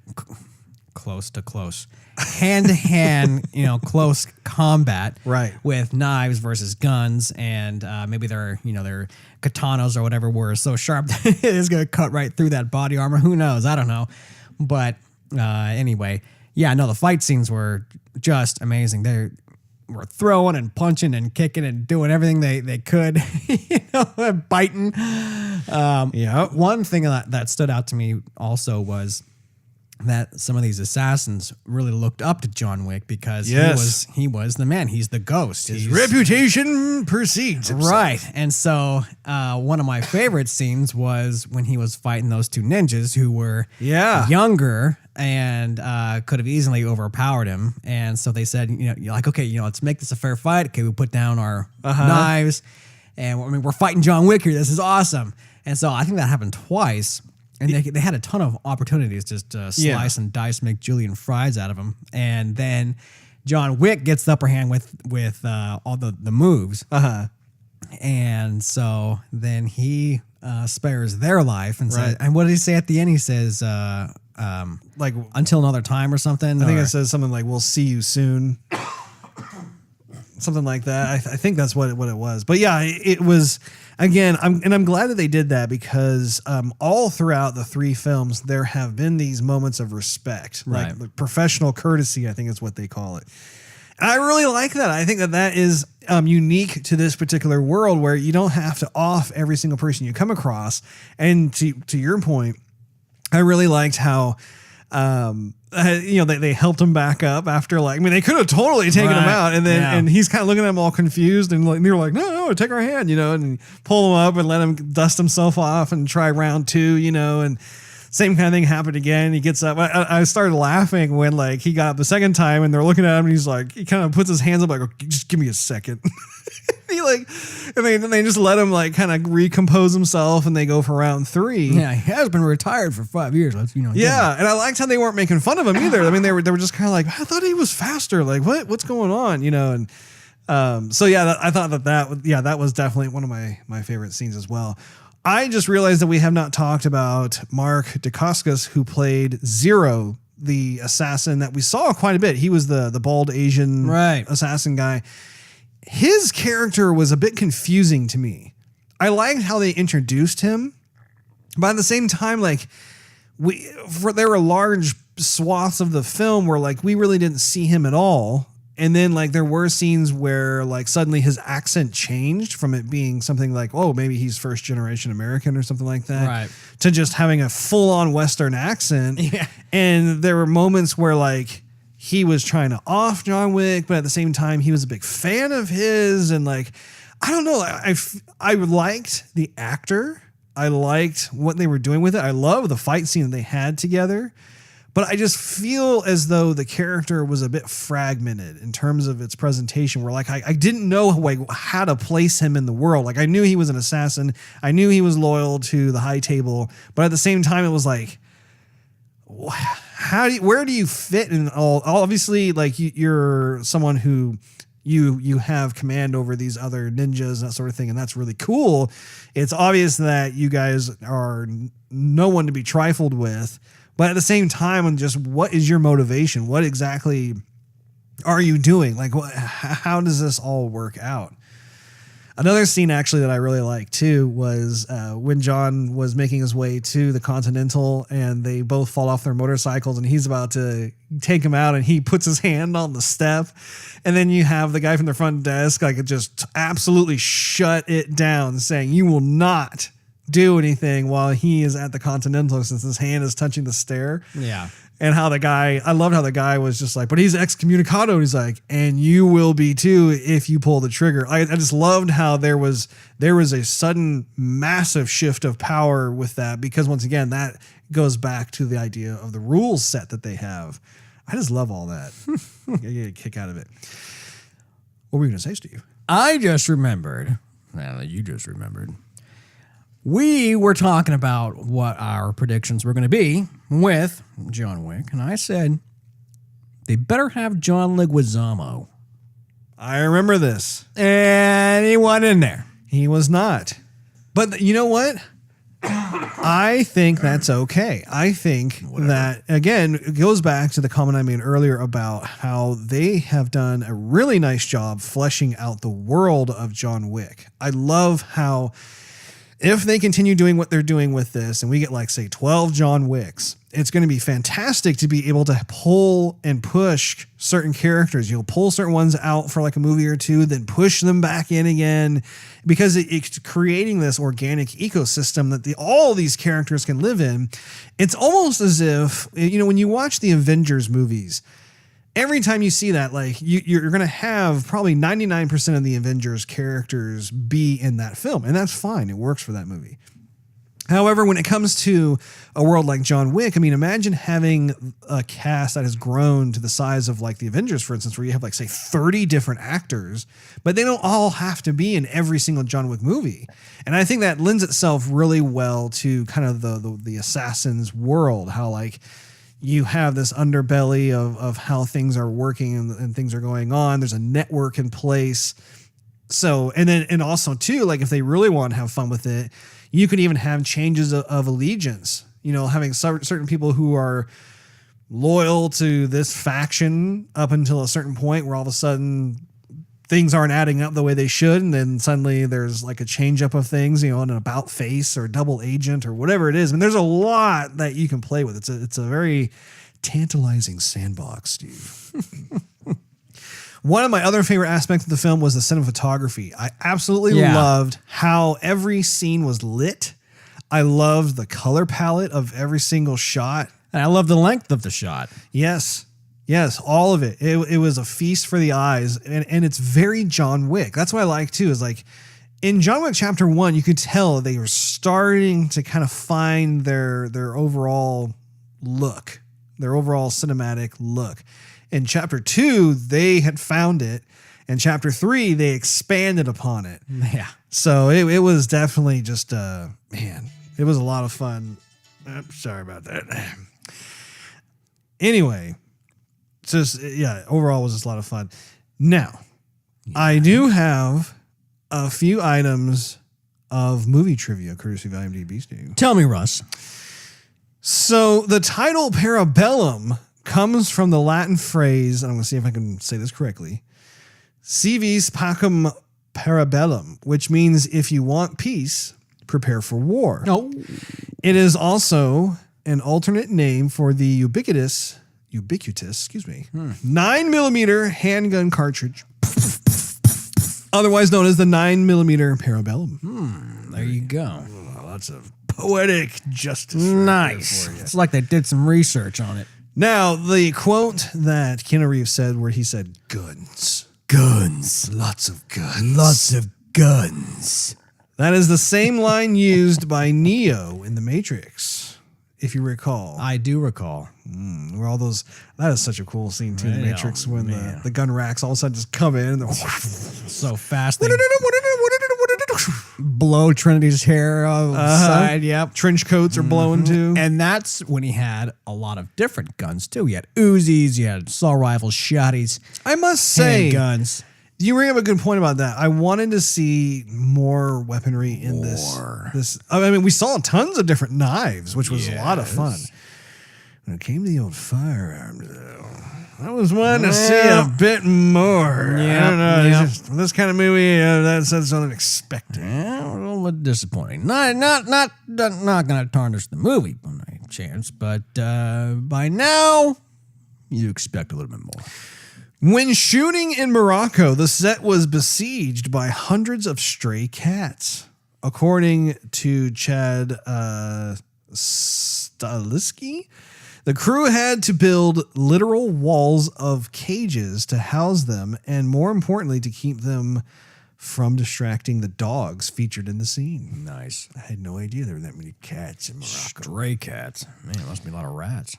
hand to hand, close combat, right, with knives versus guns, and maybe their katanas or whatever were so sharp that it is going to cut right through that body armor. Who knows? I don't know, but anyway, the fight scenes were just amazing. They were throwing and punching and kicking and doing everything they could, biting. One thing that stood out to me also was that some of these assassins really looked up to John Wick because he was the man. He's the ghost. His reputation precedes himself. Right. And so one of my favorite scenes was when he was fighting those two ninjas who were younger and could have easily overpowered him. And so they said, okay, let's make this a fair fight. Okay, we put down our knives, and we're fighting John Wick here. This is awesome. And so I think that happened twice. And they had a ton of opportunities just to slice and dice, make julienne fries out of him. And then John Wick gets the upper hand with all the moves. And so then he spares their life and says, and what did he say at the end? He says, like, until another time or something. I think it says something like, we'll see you soon. something like that. I think that's what it was. But yeah, it was, again, I'm glad that they did that because all throughout the 3 films, there have been these moments of respect, Right. like professional courtesy, I think is what they call it. And I really like that. I think that is unique to this particular world where you don't have to off every single person you come across. And to your point, I really liked how, they helped him back up after they could have totally taken him out. And then, and he's kind of looking at them all confused and they were like, no, take our hand, and pull him up and let him dust himself off and try round 2, and same kind of thing happened again. He gets up. I started laughing when he got up the second time and they're looking at him and he's like, he kind of puts his hands up like, just give me a second. And they just let him kind of recompose himself and they go for round 3. Yeah, he has been retired for 5 years. Yeah, and I liked how they weren't making fun of him either. I mean, they were just kind of like, I thought he was faster. Like, what's going on? And so yeah, I thought that was definitely one of my favorite scenes as well. I just realized that we have not talked about Mark Dacascos, who played Zero, the assassin that we saw quite a bit. He was the bald Asian assassin guy. His character was a bit confusing to me. I liked how they introduced him, but at the same time, there were large swaths of the film where we really didn't see him at all. And then there were scenes where suddenly his accent changed from it being something oh, maybe he's first generation American or something like that, right, to just having a full on Western accent. Yeah. And there were moments where he was trying to off John Wick, but at the same time he was a big fan of his. And I don't know, I liked the actor. I liked what they were doing with it. I love the fight scene that they had together. But I just feel as though the character was a bit fragmented in terms of its presentation, where I didn't know how to place him in the world. I knew he was an assassin. I knew he was loyal to the High Table. But at the same time, it was where do you fit in all? Obviously, you're someone who you have command over these other ninjas and that sort of thing. And that's really cool. It's obvious that you guys are no one to be trifled with. But at the same time, what is your motivation? What exactly are you doing? How does this all work out? Another scene actually that I really liked too was when John was making his way to the Continental and they both fall off their motorcycles and he's about to take him out and he puts his hand on the step. And then you have the guy from the front desk just absolutely shut it down, saying, "You will not do anything while he is at the Continental since his hand is touching the stair." Yeah. And I loved how the guy was just but he's excommunicado. And he's like, and you will be too if you pull the trigger. I just loved how there was a sudden massive shift of power with that, because once again, that goes back to the idea of the rules set that they have. I just love all that. I get a kick out of it. What were you going to say, Steve? I just remembered. Well, you just remembered. We were talking about what our predictions were going to be with John Wick, and I said they better have John Leguizamo. I remember this. And he wasn't in there. He was not. But you know what? I think that's okay. I think that, again, it goes back to the comment I made earlier about how they have done a really nice job fleshing out the world of John Wick. I love how, if they continue doing what they're doing with this and we get say 12 John Wicks, it's going to be fantastic to be able to pull and push certain characters. You'll pull certain ones out for a movie or two, then push them back in again, because it's creating this organic ecosystem that all these characters can live in. It's almost as if, when you watch the Avengers movies, every time you see that, you're going to have probably 99% of the Avengers characters be in that film. And that's fine. It works for that movie. However, when it comes to a world like John Wick, imagine having a cast that has grown to the size of the Avengers, for instance, where you have say 30 different actors, but they don't all have to be in every single John Wick movie. And I think that lends itself really well to kind of the Assassin's world, how you have this underbelly of how things are working and things are going on. There's a network in place. So, and also too, if they really want to have fun with it, you could even have changes of allegiance, having certain people who are loyal to this faction up until a certain point where all of a sudden things aren't adding up the way they should, and then suddenly there's like a change up of things, an about face or double agent or whatever it is. I mean, there's a lot that you can play with. It's a very tantalizing sandbox, Steve. One of my other favorite aspects of the film was the cinematography. I absolutely loved how every scene was lit. I loved the color palette of every single shot. And I love the length of the shot. Yes, all of it. It was a feast for the eyes, and it's very John Wick. That's what I like too, is like in John Wick Chapter 1, you could tell they were starting to kind of find their overall look, their overall cinematic look. In Chapter 2, they had found it. In Chapter 3, they expanded upon it. Yeah. So it was definitely just, man, it was a lot of fun. Sorry about that. Anyway, overall it was just a lot of fun. Now, I do have a few items of movie trivia, courtesy of IMDb, Steve. Tell me, Russ. So the title Parabellum comes from the Latin phrase, and I'm going to see if I can say this correctly, Si vis pacem parabellum, which means if you want peace, prepare for war. Oh. It is also an alternate name for the ubiquitous, 9mm handgun cartridge, otherwise known as the 9mm Parabellum. There you go. Lots of poetic justice. Nice. Right for you. It's like they did some research on it. Now, the quote that Keanu Reeves said, where he said, guns. Guns. Lots of guns. Lots of guns. That is the same line used by Neo in The Matrix, if you recall. I do recall. Where all those, that is such a cool scene too, in The Matrix, when the gun racks all of a sudden just come in and So fast. They blow Trinity's hair side. Yep. Trench coats are blowing too. And that's when he had a lot of different guns too. You had Uzis, you had assault rifles, shotties. I must say, guns. you bring up a good point about that. I wanted to see more weaponry in this. I mean, we saw tons of different knives, which was a lot of fun. When it came to the old firearms, though, I was wanting to see a bit more. I don't know. This kind of movie, that's unexpected. Yeah, a little bit disappointing. Not going to tarnish the movie by any chance, but by now, you expect a little bit more. When shooting in Morocco, the set was besieged by hundreds of stray cats. According to Chad Staliski, the crew had to build literal walls of cages to house them, and more importantly, to keep them from distracting the dogs featured in the scene. Nice. I had no idea there were that many cats in Morocco. Stray cats. Man, there must be a lot of rats.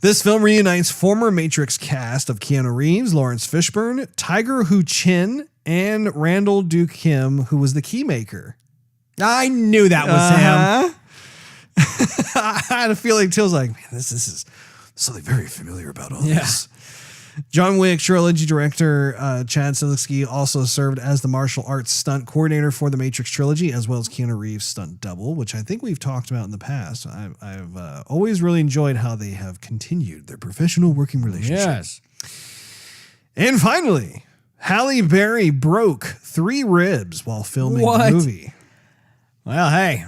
This film reunites former Matrix cast of Keanu Reeves, Lawrence Fishburne, Tiger Hu Chin, and Randall Duke Kim, who was the keymaker. I knew that was him. I had a feeling too. I was like, man, this is something very familiar about all this. John Wick trilogy director Chad Stahelski also served as the martial arts stunt coordinator for the Matrix trilogy, as well as Keanu Reeves' stunt double, which I think we've talked about in the past. I've always really enjoyed how they have continued their professional working relationship. Yes. And finally, Halle Berry broke 3 ribs while filming the movie. Well, hey.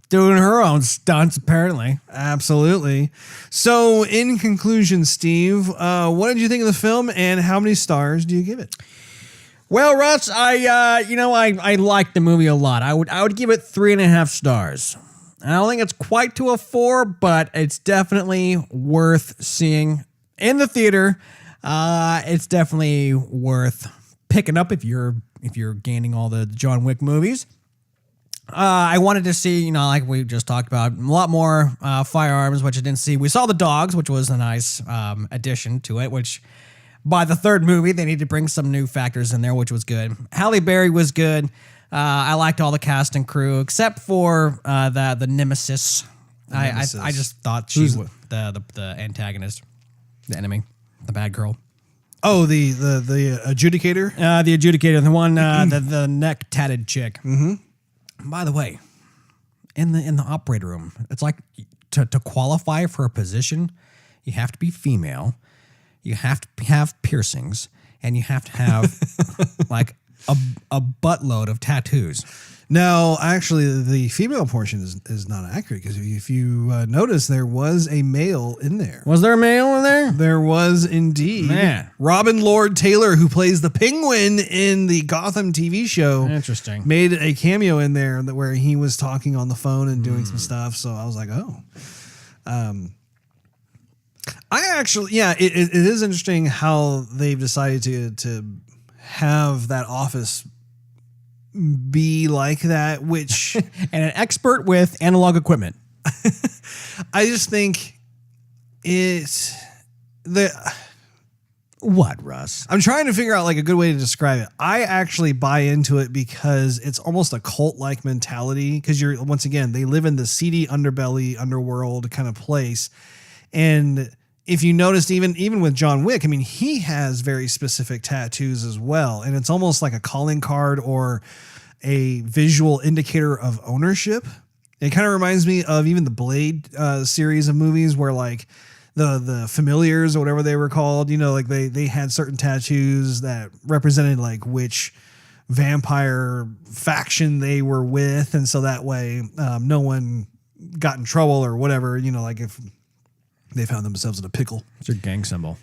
Doing her own stunts, apparently. Absolutely. So, in conclusion, Steve, what did you think of the film, and how many stars do you give it? Well, Russ, I liked the movie a lot. I would give it 3.5 stars. I don't think it's quite to a 4, but it's definitely worth seeing in the theater. It's definitely worth picking up if you're gaining all the John Wick movies. I wanted to see, like we just talked about, a lot more firearms, which I didn't see. We saw the dogs, which was a nice addition to it, which by the third movie, they need to bring some new factors in there, which was good. Halle Berry was good. I liked all the cast and crew, except for the nemesis. I just thought she was the antagonist, the enemy, the bad girl. Oh, the adjudicator? The adjudicator, the one, the neck-tatted chick. Mm-hmm. By the way, in the operator room, it's like to qualify for a position, you have to be female, you have to have piercings, and you have to have like a buttload of tattoos. Now, actually, the female portion is not accurate because if you notice, there was a male in there. Was there a male in there? There was indeed. Man. Robin Lord Taylor, who plays the Penguin in the Gotham TV show. Interesting. Made a cameo in there where he was talking on the phone and doing some stuff. So I was like, oh. I actually, yeah, it is interesting how they've decided to have that office be like that, which and an expert with analog equipment. I just think what, Russ? I'm trying to figure out like a good way to describe it. I actually buy into it because it's almost a cult-like mentality because once again, they live in the seedy underbelly, underworld kind of place. And if you noticed, even with John Wick, I mean, he has very specific tattoos as well. And it's almost like a calling card or a visual indicator of ownership. It kind of reminds me of even the Blade series of movies where like the familiars or whatever they were called, like they had certain tattoos that represented like which vampire faction they were with. And so that way no one got in trouble or whatever, like if they found themselves in a pickle. It's your gang symbol.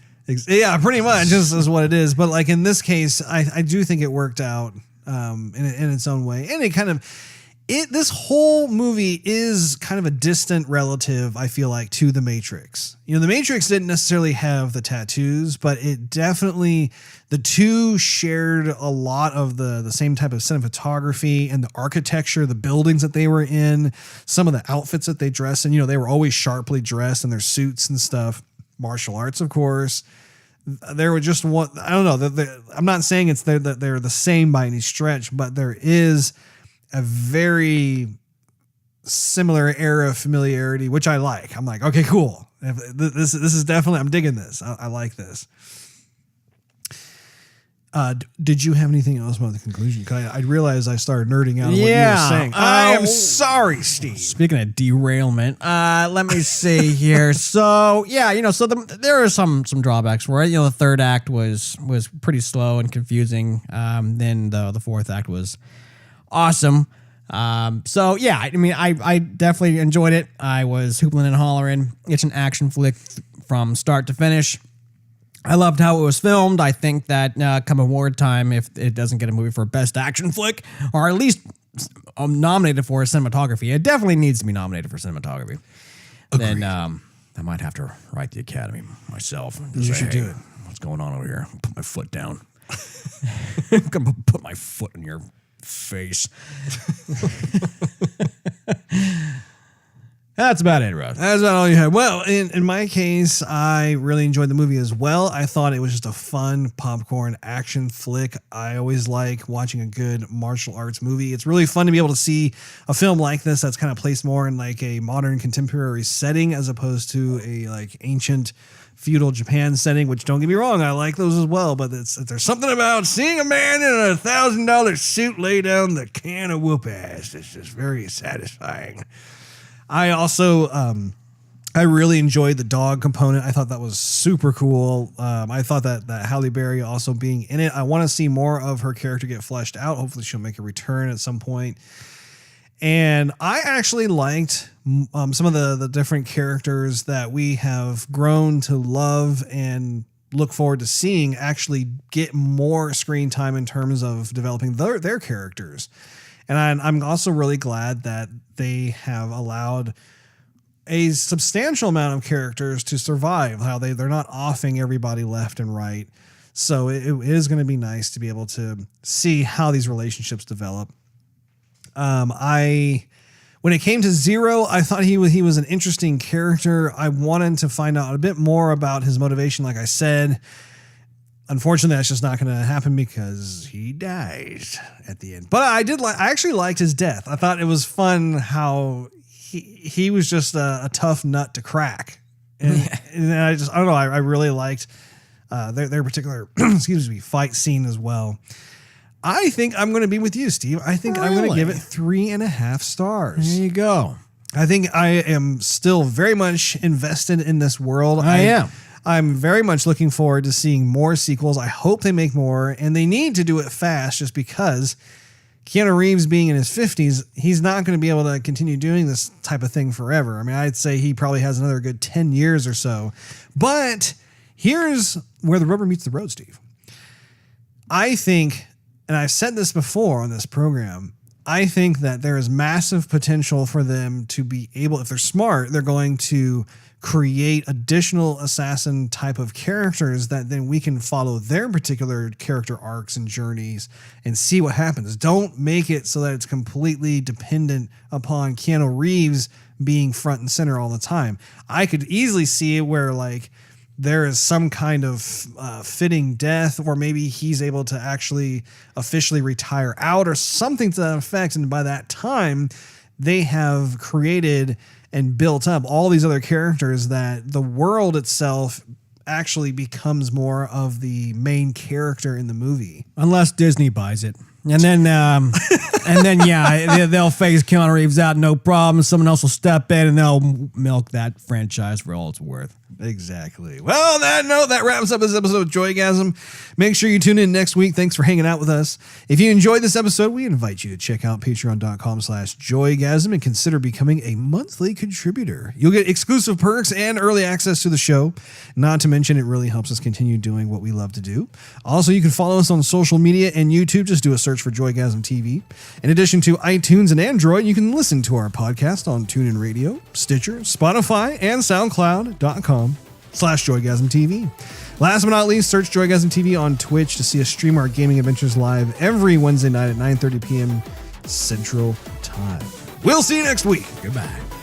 Yeah, pretty much is what it is. But like in this case, I do think it worked out in its own way. And it kind of, this whole movie is kind of a distant relative, I feel like, to The Matrix. The Matrix didn't necessarily have the tattoos, but it definitely, the two shared a lot of the same type of cinematography and the architecture, the buildings that they were in, some of the outfits that they dressed in. They were always sharply dressed in their suits and stuff. Martial arts, of course. There were just one, I don't know, I'm not saying that they're the same by any stretch, but there is a very similar era of familiarity, which I like. I'm like, okay, cool. This is definitely, I'm digging this. I like this. Did you have anything else about the conclusion? I realized I started nerding out on what you were saying. I am sorry, Steve. Speaking of derailment, let me see here. So yeah, so there are some drawbacks for it. The third act was pretty slow and confusing. Then the fourth act was awesome. So yeah, I mean, I definitely enjoyed it. I was hoopling and hollering. It's an action flick from start to finish. I loved how it was filmed. I think that come award time, if it doesn't get a movie for best action flick, or at least nominated for cinematography, it definitely needs to be nominated for cinematography. Agreed. Then I might have to write the Academy myself. You should do it. What's going on over here? Put my foot down. I'm gonna put my foot in your face. That's about it, Russ. That's about all you had. Well, in my case, I really enjoyed the movie as well. I thought it was just a fun popcorn action flick. I always like watching a good martial arts movie. It's really fun to be able to see a film like this that's kind of placed more in like a modern contemporary setting as opposed to a like ancient feudal Japan setting, which don't get me wrong, I like those as well, but there's something about seeing a man in a $1,000 suit lay down the can of whoop ass. It's just very satisfying. I also, I really enjoyed the dog component. I thought that was super cool. I thought that Halle Berry also being in it, I want to see more of her character get fleshed out. Hopefully she'll make a return at some point. And I actually liked some of the different characters that we have grown to love and look forward to seeing actually get more screen time in terms of developing their characters. And I'm also really glad that they have allowed a substantial amount of characters to survive, how they're not offing everybody left and right. So it is going to be nice to be able to see how these relationships develop. When it came to Zero, I thought he was an interesting character. I wanted to find out a bit more about his motivation, like I said. Unfortunately, that's just not going to happen because he dies at the end. But I actually liked his death. I thought it was fun how he was just a tough nut to crack. And I don't know. I really liked their particular fight scene as well. I think I'm going to be with you, Steve. I think I'm going to give it 3.5 stars. There you go. I think I am still very much invested in this world. I am. I'm very much looking forward to seeing more sequels. I hope they make more, and they need to do it fast just because Keanu Reeves being in his 50s, he's not going to be able to continue doing this type of thing forever. I mean, I'd say he probably has another good 10 years or so. But here's where the rubber meets the road, Steve. I think, and I've said this before on this program, I think that there is massive potential for them to be able, if they're smart, they're going to create additional assassin type of characters that then we can follow their particular character arcs and journeys and see what happens. Don't make it so that it's completely dependent upon Keanu Reeves being front and center all the time. I could easily see it where like there is some kind of fitting death, or maybe he's able to actually officially retire out or something to that effect. And by that time, they have created and built up all these other characters that the world itself actually becomes more of the main character in the movie. Unless Disney buys it. And then, they'll phase Keanu Reeves out, no problem. Someone else will step in and they'll milk that franchise for all it's worth. Exactly. Well, on that note, that wraps up this episode of Joygasm. Make sure you tune in next week. Thanks for hanging out with us. If you enjoyed this episode, we invite you to check out patreon.com/Joygasm and consider becoming a monthly contributor. You'll get exclusive perks and early access to the show. Not to mention, it really helps us continue doing what we love to do. Also, you can follow us on social media and YouTube. Just do a search for Joygasm TV. In addition to iTunes and Android, you can listen to our podcast on TuneIn Radio, Stitcher, Spotify, and SoundCloud.com/Joygasm TV. Last but not least, search Joygasm TV on Twitch to see us stream our gaming adventures live every Wednesday night at 9:30 p.m. Central Time. We'll see you next week. Goodbye.